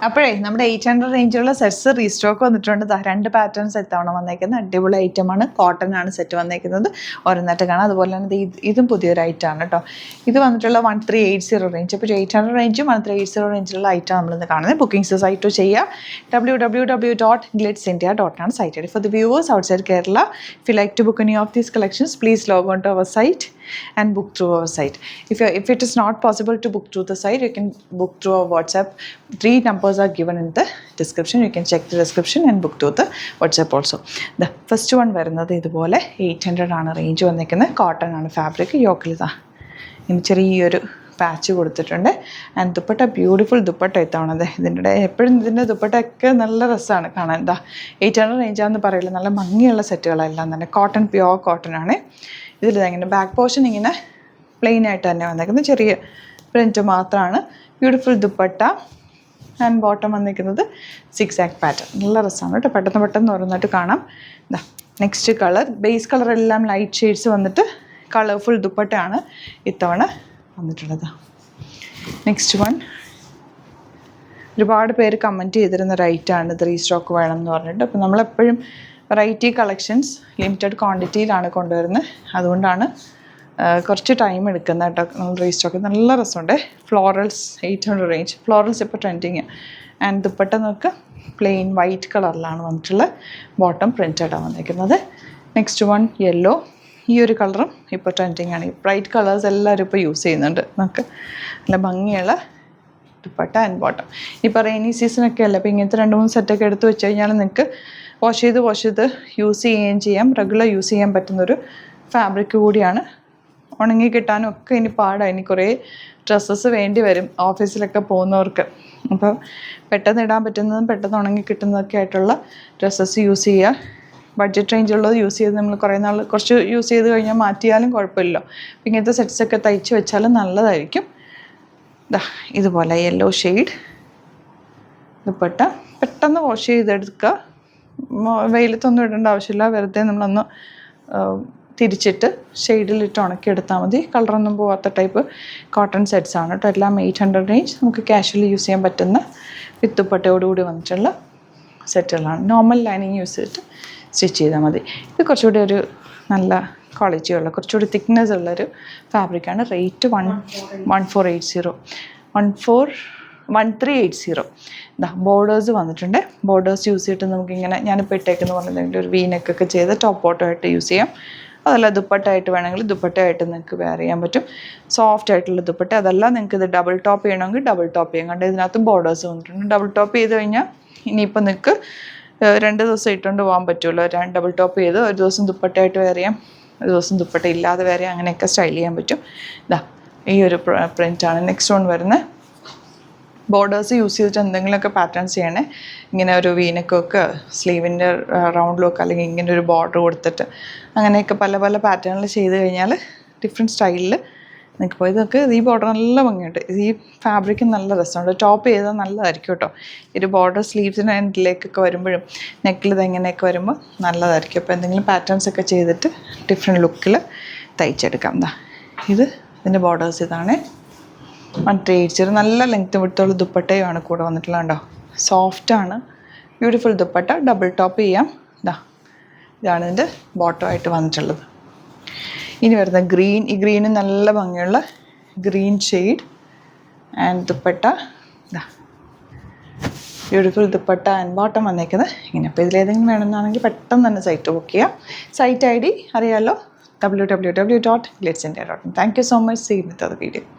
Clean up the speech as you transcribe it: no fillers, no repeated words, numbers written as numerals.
അപ്പോഴേ നമ്മുടെ 800 റേഞ്ചുള്ള sets restock വന്നിട്ടുണ്ട്. 2 പാറ്റേൺസ് എത്തവണ വന്നേക്കുന്നത്. അടിപൊളി ഐറ്റമാണ്. കോട്ടൺ ആണ് സെറ്റ് വന്നേക്കുന്നത്. ഓരോന്നായിട്ട് കാണാം. അതുപോലെ തന്നെ ഇതും പുതിയൊരു ഐറ്റമാണ് കേട്ടോ. ഇത് വന്നിട്ടുള്ള 1380 റേഞ്ച്. അപ്പോൾ 800 റേഞ്ചും 1380 റേഞ്ചിലുള്ള ഐറ്റം നമ്മളിന്ന് കാണുന്നത്. ബുക്കിംഗ്സ് സൈറ്റ് ചെയ്യുക. www.glitzindia.com ആണ് site ID. For the viewers outside Kerala, if you like to book any of these collections, please log on to our site and book through our site. If it is not possible to book through the site, you can book through our WhatsApp. 3 numbers are given in the description. You can check the description and book through the WhatsApp also. The first one വരുന്നത് ഇതുപോലെ 800 ആണ് range വന്നിരിക്കുന്നത്. Cotton ആണ് fabric. യോക്കിൽ ഇതാ ഇനി ചെറിയൊരു patch കൊടുത്തിട്ടുണ്ട്. And dupatta beautiful dupatta എത്താണത്. ഇതിൻ്റെ എപ്പോഴും ഇതിൻ്റെ ദുപ്പട്ടയൊക്കെ നല്ല രസമാണ് കാണാൻ. എന്താ 800 റേഞ്ചാണെന്ന് പറയില്ല, നല്ല ഭംഗിയുള്ള സെറ്റുകളെല്ലാം തന്നെ കോട്ടൺ, പ്യുവർ കോട്ടൺ ആണ്. ഇതിൽ ഇങ്ങനെ ബാക്ക് പോർഷൻ ഇങ്ങനെ പ്ലെയിൻ ആയിട്ട് തന്നെ വന്നേക്കുന്നത്, ചെറിയ പ്രിൻറ്റ് മാത്രമാണ്. ബ്യൂട്ടിഫുൾ ദുപ്പട്ട ആൻഡ് ബോട്ടം വന്നിരിക്കുന്നത് 6 പാറ്റേൺ. നല്ല രസമാണ് കേട്ടോ. പെട്ടെന്ന് ഓരോന്നായിട്ട് കാണാം. ഇതാ നെക്സ്റ്റ് കളർ, ബേസ് കളർ എല്ലാം ലൈറ്റ് ഷെയ്ഡ്സ് വന്നിട്ട് കളർഫുൾ ദുപ്പട്ടയാണ് ഇത്തവണ വന്നിട്ടുള്ളത്. നെക്സ്റ്റ് വൺ, ഒരുപാട് പേര് കമൻറ്റ് ചെയ്തിരുന്ന റൈറ്റാണ് ഇത് റീസ്റ്റോക്ക് വേണം എന്ന് പറഞ്ഞിട്ട്. അപ്പോൾ നമ്മളെപ്പോഴും വെറൈറ്റി കളക്ഷൻസ് ലിമിറ്റഡ് ക്വാണ്ടിറ്റിയിലാണ് കൊണ്ടുവരുന്നത്. അതുകൊണ്ടാണ് കുറച്ച് ടൈം എടുക്കുന്നത് കേട്ടോ നമ്മൾ റീസ്റ്റോക്ക്. നല്ല രസമുണ്ട്. Florals 800 range. ഫ്ലോറൽസ് ഇപ്പോൾ ട്രെൻഡിങ്. ആൻഡ് ദുപ്പട്ട നമുക്ക് പ്ലെയിൻ വൈറ്റ് കളറിലാണ് വന്നിട്ടുള്ള ബോട്ടം പ്രിൻറ്റഡാണ് വന്നിരിക്കുന്നത്. Next one yellow. ഈ ഒരു കളറും ഇപ്പോൾ ട്രെൻഡിങ് ആണ്. ബ്രൈറ്റ് കളേഴ്സ് എല്ലാവരും ഇപ്പോൾ യൂസ് ചെയ്യുന്നുണ്ട്. നമുക്ക് നല്ല ഭംഗിയുള്ള ദുപ്പട്ട ആൻഡ് ബോട്ടം. ഇപ്പോൾ റെയിനി സീസണൊക്കെ അല്ലേ, അപ്പോൾ ഇങ്ങനത്തെ 2-3 സെറ്റൊക്കെ എടുത്ത് വെച്ച് കഴിഞ്ഞാൽ നിങ്ങൾക്ക് വാഷ് ചെയ്ത് യൂസ് ചെയ്യുകയും ചെയ്യാം. റെഗുലർ യൂസ് ചെയ്യാൻ പറ്റുന്നൊരു ഫാബ്രിക് കൂടിയാണ്. ഉണങ്ങി കിട്ടാനും ഒക്കെ ഇനി പാടാണ്. ഇനി കുറേ ഡ്രസ്സസ് വേണ്ടി വരും ഓഫീസിലൊക്കെ പോകുന്നവർക്ക്. അപ്പോൾ പെട്ടെന്ന് ഇടാൻ പറ്റുന്നതും പെട്ടെന്ന് ഉണങ്ങി കിട്ടുന്നതൊക്കെ ആയിട്ടുള്ള ഡ്രസ്സസ് യൂസ് ചെയ്യുക. ബഡ്ജറ്റ് റേഞ്ചുള്ളത് യൂസ് ചെയ്ത് നമ്മൾ കുറേ നാൾ കുറച്ച് യൂസ് ചെയ്ത് കഴിഞ്ഞാൽ മാറ്റിയാലും കുഴപ്പമില്ല. ഇങ്ങനത്തെ സെറ്റ്സൊക്കെ തയ്ച്ച് വെച്ചാലും നല്ലതായിരിക്കും. ഇതുപോലെ യെല്ലോ ഷെയ്ഡ് ദുപ്പട്ട. പെട്ടെന്ന് വാഷ് ചെയ്തെടുക്കുക. വെയിലത്തൊന്നും ഇടേണ്ട ആവശ്യമില്ല. വെറുതെ നമ്മളൊന്ന് തിരിച്ചിട്ട് ഷെയ്ഡിലിട്ട് ഉണക്കിയെടുത്താൽ മതി. കളറൊന്നും പോവാത്ത ടൈപ്പ് കോട്ടൺ സെറ്റ്സ് ആണ് കേട്ടോ. എല്ലാം 800 റേഞ്ച്. നമുക്ക് കാഷ്വലി യൂസ് ചെയ്യാൻ പറ്റുന്ന വിത്ത് ദുപ്പട്ടയോടുകൂടി വന്നിട്ടുള്ള സെറ്റുകളാണ്. നോർമൽ ലൈനിങ് യൂസ് ചെയ്തിട്ട് സ്റ്റിച്ച് ചെയ്താൽ മതി. ഇത് കുറച്ചുകൂടി ഒരു നല്ല ക്വാളിറ്റിയുള്ള കുറച്ചുകൂടി തിക്നെസ് ഉള്ളൊരു ഫാബ്രിക്കാണ്. റേറ്റ് 1380. ബോർഡേഴ്സ് വന്നിട്ടുണ്ട്. ബോർഡേഴ്സ് യൂസ് ചെയ്തിട്ട് നമുക്കിങ്ങനെ ഞാനിപ്പോൾ ഇട്ടേക്കെന്ന് പറഞ്ഞിട്ടുണ്ടെങ്കിൽ ഒരു വീനെക്കൊക്കെ ചെയ്ത് ടോപ്പ് ബോട്ടമായിട്ട് യൂസ് ചെയ്യാം. അതല്ല ദുപ്പട്ടയായിട്ട് വേണമെങ്കിൽ ദുപ്പട്ടയായിട്ട് നിങ്ങൾക്ക് വെയർ ചെയ്യാൻ പറ്റും. സോഫ്റ്റ് ആയിട്ടുള്ള ദുപ്പട്ട. അതല്ല നിങ്ങൾക്ക് ഇത് ഡബിൾ ടോപ്പ് ചെയ്യണമെങ്കിൽ ഡബിൾ ടോപ്പ് ചെയ്യാം. കണ്ട് ഇതിനകത്തും ബോർഡേഴ്സ് വന്നിട്ടുണ്ട്. ഡബിൾ ടോപ്പ് ചെയ്ത് കഴിഞ്ഞാൽ ഇനിയിപ്പോൾ നിങ്ങൾക്ക് 2 ദിവസം ഇട്ടുകൊണ്ട് പോകാൻ പറ്റുമല്ലോ. ഡബിൾ ടോപ്പ് ചെയ്ത് ഒരു ദിവസം ദുപ്പട്ടയായിട്ട് വെയർ ചെയ്യാം, ഒരു ദിവസം ദുപ്പട്ട ഇല്ലാതെ വെയർ ചെയ്യാം. അങ്ങനെയൊക്കെ സ്റ്റൈൽ ചെയ്യാൻ പറ്റും. ഈ ഒരു പ്രിൻ്റാണ്. നെക്സ്റ്റ് വൺ വരുന്നത് ബോർഡേഴ്സ് യൂസ് ചെയ്തിട്ട് എന്തെങ്കിലുമൊക്കെ പാറ്റേൺസ് ചെയ്യണേ. ഇങ്ങനെ ഒരു വീനക്കൊക്കെ സ്ലീവിൻ്റെ റൗണ്ടിലൊക്കെ അല്ലെങ്കിൽ ഇങ്ങനെ ഒരു ബോർഡർ കൊടുത്തിട്ട് അങ്ങനെയൊക്കെ പല പല പാറ്റേണിൽ ചെയ്ത് കഴിഞ്ഞാൽ ഡിഫറെൻറ്റ് സ്റ്റൈലിൽ നിങ്ങൾക്ക് പോയി. ഇതൊക്കെ ഈ ബോർഡർ നല്ല ഭംഗിയുണ്ട്. ഈ ഫാബ്രിക്ക് നല്ല രസമുണ്ട്. ടോപ്പ് ചെയ്താൽ നല്ലതായിരിക്കും കേട്ടോ. ഒരു ബോർഡർ സ്ലീവ്സിന് എൻഡിലേക്കൊക്കെ വരുമ്പോഴും നെക്കിൽ ഇതെങ്ങനെയൊക്കെ വരുമ്പോൾ നല്ലതായിരിക്കും. അപ്പോൾ എന്തെങ്കിലും പാറ്റേൺസ് ഒക്കെ ചെയ്തിട്ട് ഡിഫറെൻറ്റ് ലുക്കിൽ തയ്ച്ചെടുക്കാം. ഇതിൻ്റെ ബോർഡേഴ്സ് ഇതാണ്. 1380. നല്ല ലെങ്ത്ത് വിട്ടുള്ള ദുപ്പട്ടയുമാണ് കൂടെ വന്നിട്ടുള്ളത്. കണ്ടോ, സോഫ്റ്റാണ്. ബ്യൂട്ടിഫുൾ ദുപ്പട്ട. ഡബിൾ ടോപ്പ് ചെയ്യാം. ഇതാണ് ഇതിൻ്റെ ബോട്ടമായിട്ട് വന്നിട്ടുള്ളത്. ഇനി വരുന്ന ഗ്രീൻ. ഈ ഗ്രീന് നല്ല ഭംഗിയുള്ള green shade and dupatta. Beautiful dupatta and bottom വന്നേക്കുന്നത് ഇങ്ങനെ. അപ്പോൾ ഇതിലേതെങ്കിലും വേണമെന്നാണെങ്കിൽ പെട്ടെന്ന് തന്നെ സൈറ്റ് ബുക്ക് ചെയ്യാം. സൈറ്റ് ID അറിയാമല്ലോ, www.glitzindia.com. Thank you so much. See you in the other video.